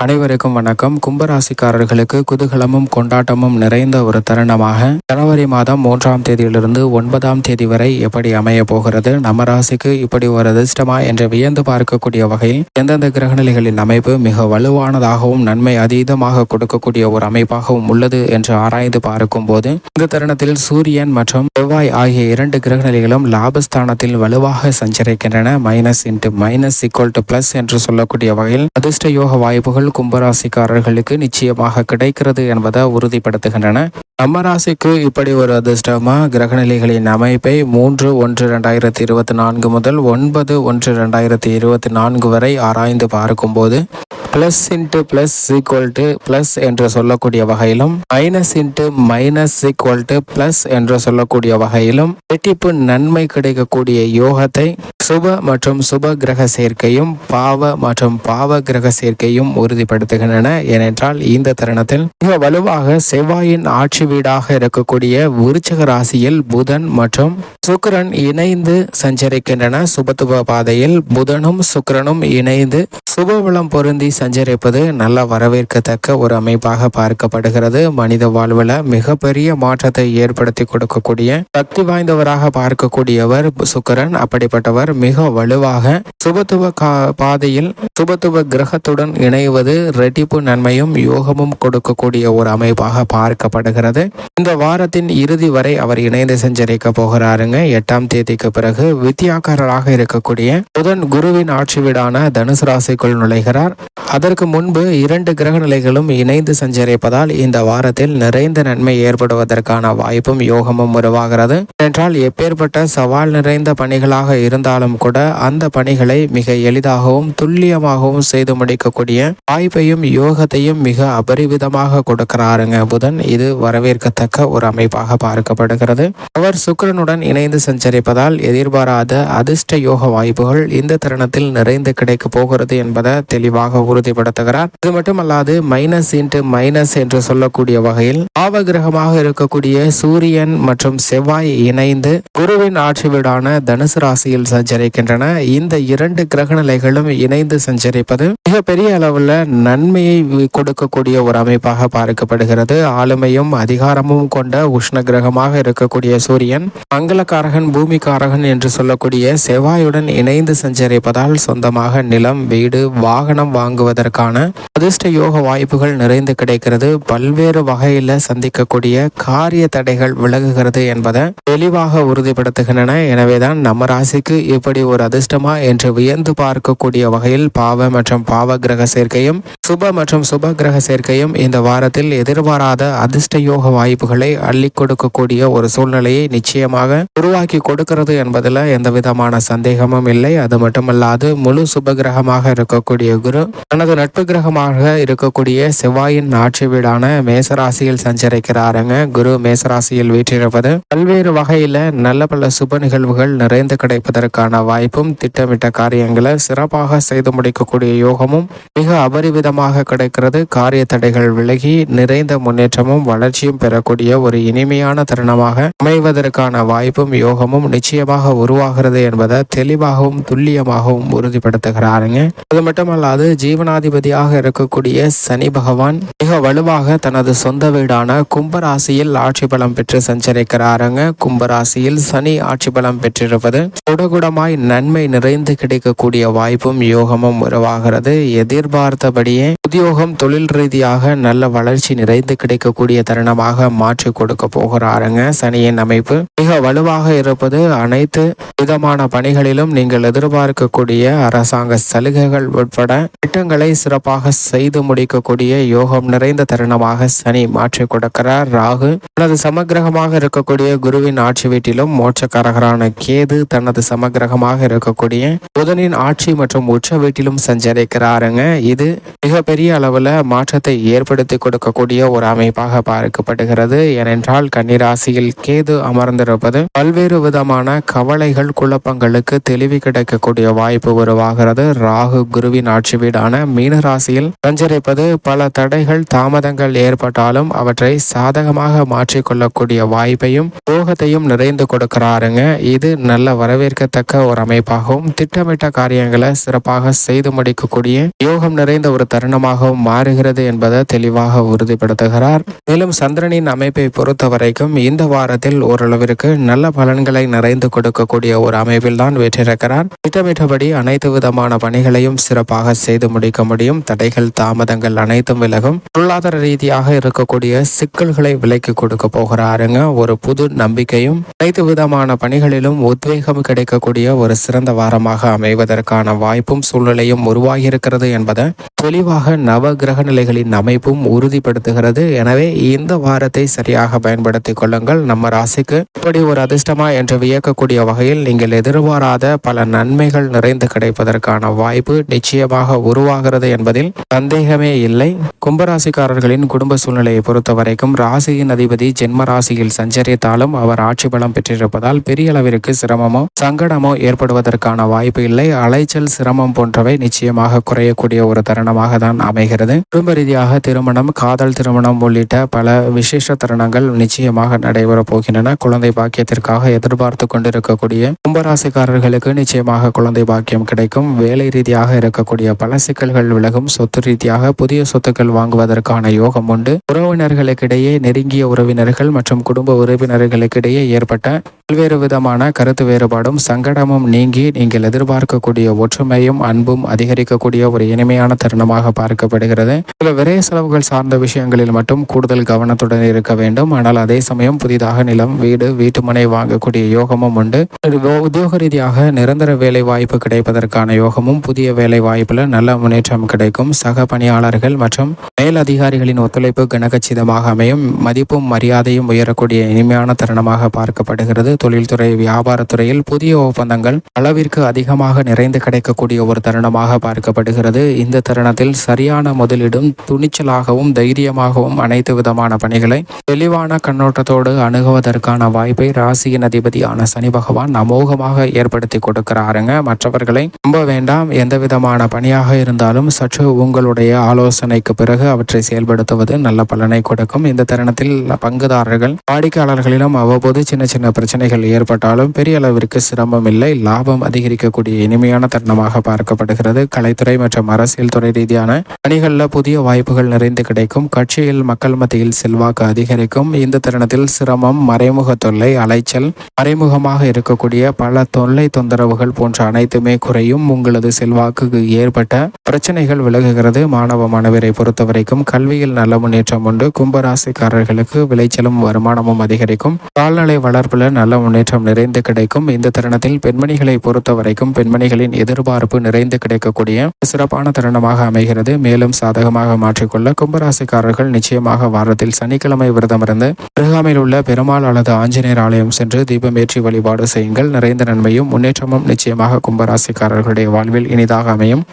அனைவருக்கும் வணக்கம். கும்பராசிக்காரர்களுக்கு குதூகலமும் கொண்டாட்டமும் நிறைந்த ஒரு தருணமாக ஜனவரி மாதம் 3ஆம் தேதியிலிருந்து 9ஆம் தேதி வரை எப்படி அமைய போகிறது, நம்ம ராசிக்கு இப்படி ஒரு அதிர்ஷ்டமா என்று வியந்து பார்க்கக்கூடிய வகையில் எந்தெந்த கிரகநிலைகளின் அமைப்பு மிக வலுவானதாகவும் நன்மை அதீதமாக கொடுக்கக்கூடிய ஒரு அமைப்பாகவும் உள்ளது என்று ஆராய்ந்து பார்க்கும் போது இந்த தருணத்தில் சூரியன் மற்றும் செவ்வாய் ஆகிய 2 கிரகநிலைகளும் லாபஸ்தானத்தில் வலுவாக சஞ்சரிக்கின்றன. Minus into minus equal to plus என்று சொல்லக்கூடிய வகையில் அதிர்ஷ்ட யோக வாய்ப்புகள் கும்பராசிக்காரர்களுக்கு நிச்சயமாக கிடைக்கிறது என்பதை உறுதிப்படுத்துகின்றன. நம்ம ராசிக்கு இப்படி ஒரு அதிர்ஷ்டமா கிரகநிலைகளின் அமைப்பை 3/1/2024 முதல் 9/1/2024 வரை ஆராய்ந்து பார்க்கும்போது plus into plus equal to plus என்று சொல்லக்கூடிய வகையிலும் minus into minus equal to plus என்று சொல்லக்கூடிய வகையிலும் இரட்டிப்பு நன்மை கிடைக்கக்கூடிய யோகத்தை சுப மற்றும் சுப கிரக சேர்க்கையும் பாவ மற்றும் பாவ கிரக சேர்க்கையும் உறுதிப்படுத்துகின்றன. ஏனென்றால் இந்த தருணத்தில் மிக வலுவாக செவ்வாயின் ஆட்சி வீடாக இருக்கக்கூடிய விருச்சிக ராசியில் புதன் மற்றும் சுக்கிரன் இணைந்து சஞ்சரிக்கின்றன. சுபத்துவ பாதையில் புதனும் சுக்கிரனும் இணைந்து சுபபலம் பொருந்தி சஞ்சரிப்பது நல்ல வரவேற்கத்தக்க ஒரு அமைப்பாக பார்க்கப்படுகிறது. மனித வாழ்வில் மிகப்பெரிய மாற்றத்தை ஏற்படுத்தி கொடுக்கக்கூடிய சக்தி வாய்ந்தவராக பார்க்கக்கூடியவர் சுக்கிரன். அப்படிப்பட்டவர் மிக வலுவாக சுபத்துவ பாதையில் சுபத்துவ கிரகத்துடன் இணைவது ரெட்டிப்பு நன்மையும் யோகமும் கொடுக்கக்கூடிய ஒரு அமைப்பாக பார்க்கப்படுகிறது. இந்த வாரத்தின் இறுதி வரை அவர் இணைந்து சஞ்சரிக்க போகிறாருங்க. 8ஆம் தேதிக்கு பிறகு வித்தியாக்காரராக இருக்கக்கூடிய புதன் குருவின் ஆட்சி வீடான தனுசு ராசிக்குள் நுழைகிறார். அதற்கு முன்பு 2 கிரக நிலைகளும் இணைந்து சஞ்சரிப்பதால் இந்த வாரத்தில் நிறைந்த நன்மை ஏற்படுவதற்கான வாய்ப்பும் யோகமும் உருவாகிறது. என்றால் எப்பேற்பட்ட சவால் நிறைந்த பணிகளாக இருந்தாலும் கூட அந்த பணிகளை மிக எளிதாகவும் துல்லியமாகவும் செய்து முடிக்கக்கூடிய வாய்ப்பையும் யோகத்தையும் மிக அபரிவிதமாக கொடுக்கிறாருங்க புதன். இது வரவேற்கத்தக்க ஒரு அமைப்பாக பார்க்கப்படுகிறது. அவர் சுக்கிரனுடன் இணைந்து சஞ்சரிப்பதால் எதிர்பாராத அதிர்ஷ்ட யோக வாய்ப்புகள் இந்த தருணத்தில் நிறைந்து கிடைக்க போகிறது என்பதை தெளிவாக உறுதிப்படுத்துகிறார். இது மட்டுமல்லாது மைனஸ் இன்ட்டு மைனஸ் என்று சொல்லக்கூடிய வகையில் பாவ கிரகமாக இருக்கக்கூடிய சூரியன் மற்றும் செவ்வாய் இணைந்து குருவின் ஆட்சி வீடான தனுசு ராசியில் சஞ்சரிக்கின்றன. இந்த 2 கிரக நிலைகளும் இணைந்து சஞ்சரிப்பது மிக பெரிய அளவுல நன்மையை கொடுக்கக்கூடிய ஒரு அமைப்பாக பார்க்கப்படுகிறது. ஆளுமையும் அதிகாரமும் கொண்ட உஷ்ண கிரகமாக இருக்கக்கூடிய சூரியன் மங்களக்காரகன் பூமிக்காரகன் என்று சொல்லக்கூடிய செவ்வாயுடன் இணைந்து சஞ்சரிப்பதால் சொந்தமாக நிலம், வீடு, வாகனம் வாங்குவதற்கான அதிர்ஷ்ட யோக வாய்ப்புகள் நிறைந்து கிடைக்கிறது. பல்வேறு வகையில சந்திக்கக்கூடிய காரிய தடைகள் விலகுகிறது என்பதை தெளிவாக உறுதிப்படுத்துகின்றன. எனவேதான் நம்ம ராசிக்கு இப்படி ஒரு அதிர்ஷ்டமா என்று வியந்து பார்க்கக்கூடிய வகையில் பாவ மற்றும் பாவ கிரக சேர்க்கையும் சுப மற்றும் சுப கிரக சேர்க்கையும் இந்த வாரத்தில் எதிர்பாராத அதிர்ஷ்ட யோக வாய்ப்புகளை அள்ளி கொடுக்கக்கூடிய ஒரு சூழ்நிலையை நிச்சயமாக உருவாக்கி கொடுக்கிறது என்பதில் எந்த விதமான சந்தேகமும் இல்லை. அது மட்டுமல்லாது முழு சுப கிரகமாக இருக்கக்கூடிய குரு தனது நட்பு கிரகமாக இருக்கக்கூடிய செவ்வாயின் ஆட்சி வீடான மேசராசியில் சஞ்சரிக்கிறாருங்க. குரு மேசராசியில் வீற்றிருப்பது பல்வேறு வகையில நல்ல பல சுப நிகழ்வுகள் நிறைந்து கிடைப்பதற்கான வாய்ப்பும் திட்டமிட்ட காரியங்களை சிறப்பாக செய்து முடிக்கக்கூடிய யோகமும் மிக அபரிவிதமாக கிடைக்கிறது. காரிய தடைகள் விலகி நிறைந்த முன்னேற்றமும் வளர்ச்சியும் பெறக்கூடிய ஒரு இனிமையான தருணமாக அமைவதற்கான வாய்ப்பும் யோகமும் நிச்சயமாக உருவாகிறது என்பதை தெளிவாகவும் துல்லியமாகவும் உறுதிப்படுத்துகிறாருங்க. அது மட்டுமல்லாது ஜீவனாதிபதியாக இருக்கக்கூடிய சனி பகவான் மிக வலுவாக தனது சொந்த வீடான கும்பராசியில் ஆட்சி பலம் பெற்று சஞ்சரிக்கிறாருங்க. கும்பராசியில் சனி ஆட்சி பலம் பெற்றிருப்பது குடகுடமாய் நன்மை நிறைந்து கிடைக்கக்கூடிய வாய்ப்பும் யோகமும் உருவாகிறது. எதிர்பார்த்தபடியே உத்தியோகம், தொழில் ரீதியாக நல்ல வளர்ச்சி நிறைந்து கிடைக்கக்கூடிய தருணமாக மாற்றி கொடுக்க போகிறாருங்க. சனியின் அமைப்பு மிக வலுவாக இருப்பது அனைத்து விதமான பணிகளிலும் நீங்கள் எதிர்பார்க்கக்கூடிய அரசாங்க சலுகைகள் உட்பட திட்டங்களை சிறப்பாக செய்து முடிக்கக்கூடிய யோகம் நிறைந்த தருணமாக சனி மாற்றி கொடுக்கிறார். ராகு தனது சமகிரகமாக இருக்கக்கூடிய குருவின் ஆட்சி வீட்டிலும் மோட்சக்காரகரான கேது தனது சமகிரகமாக இருக்கக்கூடிய புதனின் ஆட்சி மற்றும் உச்ச வீட்டிலும் சஞ்சரிக்கிறாருங்க. இது மிகப்பெரிய அளவுல மாற்றத்தை ஏற்படுத்தி கொடுக்கக்கூடிய ஒரு அமைப்பாக பார்க்கப்படுகிறது. ஏனென்றால் கன்னிராசியில் கேது அமர்ந்திருப்பது பல்வேறு விதமான கவலைகள், குழப்பங்களுக்கு தெளிவு கிடைக்கக்கூடிய வாய்ப்பு உருவாகிறது. ராகு குருவின் ஆட்சி வீடான மீனராசியில் சஞ்சரிப்பது பல தடைகள் தாமதங்கள் ஏற்பட்டாலும் அவற்றை சாதகமாக மாற்றிக்கொள்ளக்கூடிய வாய்ப்பையும் யோகத்தையும் நிறைந்து கொடுக்கிறாருங்க. இது நல்ல வரவேற்கத்தக்க ஒரு அமைப்பாகவும் திட்டமிட்ட காரியங்களை சிறப்பாக செய்து முடிக்கக்கூடிய யோகம் நிறைந்த ஒரு தருணமாகவும் மாறுகிறது என்பதை தெளிவாக உறுதிப்படுத்துகிறார். மேலும் சந்திரனின் அமைப்பை பொறுத்த வரைக்கும் இந்த வாரத்தில் ஓரளவிற்கு நல்ல பலன்களை நிறைந்து கொடுக்கக்கூடிய ஒரு அமைப்பில் தான் வெற்றிருக்கிறார். திட்டமிட்டபடி அனைத்து விதமான பணிகளையும் சிறப்பாக செய்து முடிக்க முடியும். தடைகள் தாமதங்கள் அனைத்தும் விலகும். பொருளாதார ரீதியாக இருக்கக்கூடிய சிக்கல்களை விலக்கி கொடுக்க போகிறாருங்க. ஒரு புது நம்பிக்கையும் அனைத்து விதமான பணிகளிலும் உத்வேகம் கிடைக்கக்கூடிய ஒரு சிறந்த வாரமாக அமைவதற்கான வாய்ப்பும் சூழ்நிலையும் உருவாகி இருக்கிறது என்பதை தெளிவாக நவ கிரக நிலைகளின் அமைப்பும் உறுதிப்படுத்துகிறது. எனவே இந்த வாரத்தை சரியாக பயன்படுத்திக் கொள்ளுங்கள். நம்ம ராசிக்கு இப்படி ஒரு அதிர்ஷ்டமா என்று வியக்கக்கூடிய வகையில் நீங்கள் எதிர்பாராத பல நன்மைகள் நிறைந்து கிடைப்பதற்கான வாய்ப்பு நிச்சயமாக உருவாகிறது என்பதில் சந்தேகமே இல்லை. கும்பராசிக்காரர்களின் குடும்ப சூழ்நிலையை பொறுத்த வரைக்கும் ராசியின் அதிபதி ஜென்ம ராசியில் சஞ்சரித்தாலும் அவர் ஆட்சி பலம் பெற்றிருப்பதால் பெரிய அளவிற்கு சிரமமோ சங்கடமோ ஏற்படுவதற்கான வாய்ப்பு இல்லை. அலைச்சல் சிரமம் போன்றவை நிச்சயமாக குறையக்கூடிய ஒரு தருணமாக தான் அமைகிறது. குடும்ப ரீதியாக திருமணம் காதல் திருமணம் உள்ளிட்ட பல விசேஷ தருணங்கள் நிச்சயமாக நடைபெறப் போகின்றன. குழந்தை பாக்கியத்திற்காக எதிர்பார்த்து கொண்டிருக்கக்கூடிய கும்பராசிக்காரர்களுக்கு நிச்சயமாக குழந்தை பாக்கியம் கிடைக்கும். வேலை ரீதியாக இருக்கக்கூடிய பல சிக்கல்கள் விலகும். சொத்து ரீதியாக புதிய சொத்துக்கள் வாங்குவதற்கான யோகம் உண்டு. உறவினர்களுக்கிடையே நெருங்கிய உறவினர்கள் மற்றும் குடும்ப உறவினர்களுக்கிடையே ஏற்பட்ட பல்வேறு விதமான கருத்து வேறுபாடும் சங்கடமும் நீங்கி நீங்கள் எதிர்பார்க்கக்கூடிய ஒற்றுமையும் அன்பும் அதிகரிக்கக்கூடிய ஒரு இனிமையான தருணமாக பார்க்கப்படுகிறது. சில விரைய செலவுகள் சார்ந்த விஷயங்களில் மட்டும் கூடுதல் கவனத்துடன் இருக்க வேண்டும். ஆனால் அதே சமயம் புதிதாக நிலம் வீடு வீட்டுமனை வாங்கக்கூடிய யோகமும் உண்டு. உத்தியோக ரீதியாக நிரந்தர வேலை வாய்ப்பு கிடைப்பதற்கான யோகமும் புதிய வேலை வாய்ப்புல நல்ல முன்னேற்றம் கிடைக்கும். சக பணியாளர்கள் மற்றும் மேல் அதிகாரிகளின் ஒத்துழைப்பு கனகச்சிதமாக அமையும். மதிப்பும் மரியாதையும் உயரக்கூடிய இனிமையான தருணமாக பார்க்கப்படுகிறது. தொழில்துறை வியாபாரத்துறையில் புதிய ஒப்பந்தங்கள் அளவிற்கு அதிகமாக நிறைந்து கிடைக்கக்கூடிய ஒரு தருணமாக பார்க்கப்படுகிறது. இந்த தருணத்தில் சரியான முதலிடும் துணிச்சலாகவும் தைரியமாகவும் அனைத்து விதமான பணிகளை தெளிவான கண்ணோட்டத்தோடு அணுகுவதற்கான வாய்ப்பை ராசியின் அதிபதியான சனி பகவான் அமோகமாக ஏற்படுத்தி கொடுக்கிறாருங்க. மற்றவர்களை நம்ப வேண்டாம். எந்த விதமான பணியாக இருந்தாலும் சற்று உங்களுடைய ஆலோசனைக்கு பிறகு அவற்றை செயல்படுத்துவது நல்ல பலனை கொடுக்கும். இந்த தருணத்தில் பங்குதாரர்கள் வாடிக்கையாளர்களிடம் அவ்வப்போது சின்ன சின்ன பிரச்சனைகள் ஏற்பட்டாலும் பெரிய அளவிற்கு சிரமம் இல்லை. லாபம் அதிகரிக்கக்கூடிய இனிமையான தருணமாக பார்க்கப்படுகிறது. கலைத்துறை மற்றும் அரசியல் துறை ரீதியான பணிகளில் புதிய வாய்ப்புகள் நிறைந்து கிடைக்கும். கட்சியில் மக்கள் மத்தியில் செல்வாக்கு அதிகரிக்கும். இந்த தருணத்தில் சிரமம் மறைமுக தொல்லை அலைச்சல் மறைமுகமாக இருக்கக்கூடிய பல தொல்லை தொந்தரவுகள் போன்ற அனைத்துமே குறையும். உங்களது செல்வாக்கு ஏற்பட்ட பிரச்சனைகள் விலகுகிறது. மாணவ மாணவரை பொறுத்தவரைக்கும் கல்வியில் நல்ல முன்னேற்றம் உண்டு. கும்பராசிக்காரர்களுக்கு விளைச்சலும் வருமானமும் அதிகரிக்கும். கால்நடை வளர்ப்புல நல்ல முன்னேற்றம் நிறைந்து கிடைக்கும். இந்த தருணத்தில் பெண்மணிகளை பொறுத்த வரைக்கும் பெண்மணிகளின் எதிர்பார்ப்பு நிறைந்து கிடைக்கக்கூடிய சிறப்பான தருணமாக அமைகிறது. மேலும் சாதகமாக மாற்றிக்கொள்ள கும்பராசிக்காரர்கள் நிச்சயமாக வாரத்தில் சனிக்கிழமை விரதமிருந்து அருகாமையில் உள்ள பெருமாள் அல்லது ஆஞ்சநேயர் ஆலயம் சென்று தீபமேற்றி வழிபாடு செய்யுங்கள். நிறைந்த நன்மையும் முன்னேற்றமும் நிச்சயமாக கும்பராசிக்காரர்களுடைய வாழ்வில் இனிதாக அமையும்.